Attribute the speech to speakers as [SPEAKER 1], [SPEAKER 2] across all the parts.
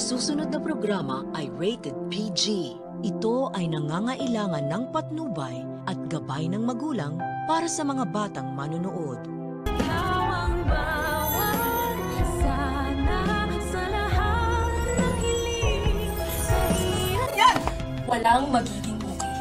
[SPEAKER 1] susunod na programa ay rated PG. Ito ay nangangailangan ng patnubay at gabay ng magulang para sa mga batang manunood.
[SPEAKER 2] Ikaw ang bawat sana sa lahat ng hiling sa
[SPEAKER 3] Yan! Walang magiging okay.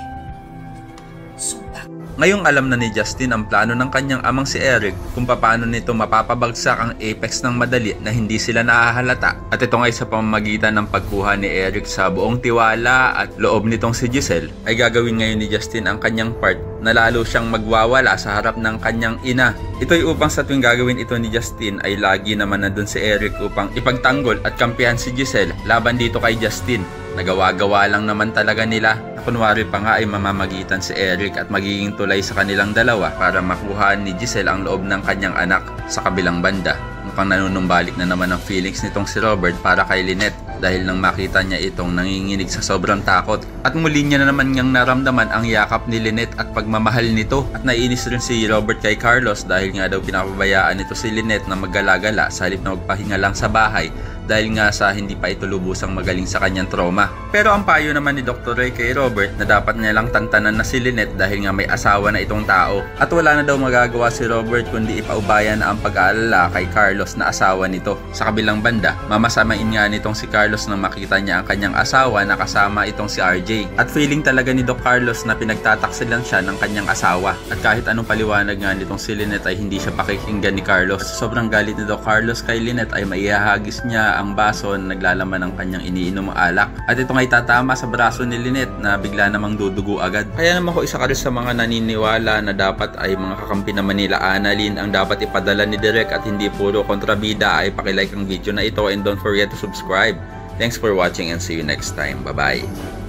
[SPEAKER 3] Sumpa.
[SPEAKER 4] Ngayong alam na ni Justin ang plano ng kanyang amang si Eric kung paano nito mapapabagsak ang Apex ng madali na hindi sila nahahalata. At ito nga sa pamamagitan ng pagkuha ni Eric sa buong tiwala at loob nitong si Giselle ay gagawin ngayon ni Justin ang kanyang part na lalo siyang magwawala sa harap ng kanyang ina. Ito'y upang sa tuwing gagawin ito ni Justin ay lagi naman nandun si Eric upang ipagtanggol at kampihan si Giselle laban dito kay Justin. Nagawa-gawa lang naman talaga nila. Kunwari pa nga ay mamamagitan si Eric at magiging tulay sa kanilang dalawa para makuha ni Giselle ang loob ng kanyang anak sa kabilang banda. Mukhang nanunumbalik na naman ang feelings nitong si Robert para kay Lynette dahil nang makita niya itong nanginginig sa sobrang takot. At muli niya na naman niyang naramdaman ang yakap ni Lynette at pagmamahal nito. At naiinis rin si Robert kay Carlos dahil nga daw pinapabayaan nito si Lynette na maggala-gala sa halip na magpahinga lang sa bahay dahil nga sa hindi pa ito lubusang magaling sa kanyang trauma. Pero ang payo naman ni Dr. Ray kay Robert na dapat niya lang tantanan na si Lynette dahil nga may asawa na itong tao. At wala na daw magagawa si Robert kundi ipaubayan na ang pag-aalala kay Carlos na asawa nito. Sa kabilang banda, mamasamain nga nitong si Carlos nang makita niya ang kanyang asawa na kasama itong si RJ. At feeling talaga ni Doc Carlos na pinagtataksilan siya ng kanyang asawa. At kahit anong paliwanag nga nitong si Lynette ay hindi siya pakikinggan ni Carlos. Sobrang galit ni Doc Carlos kay Lynette ay maihahagis niya ang baso na naglalaman ng kanyang iniinom alak. At ito nga itatama sa braso ni Lynette na bigla namang dudugo agad. Kaya naman ko isa ka rin sa mga naniniwala na dapat ay mga kakampi naman nila Annalyn ang dapat ipadala ni Direk at hindi puro kontrabida. Ay pakilike ang video na ito and don't forget to subscribe. Thanks for watching and see you next time. Bye-bye.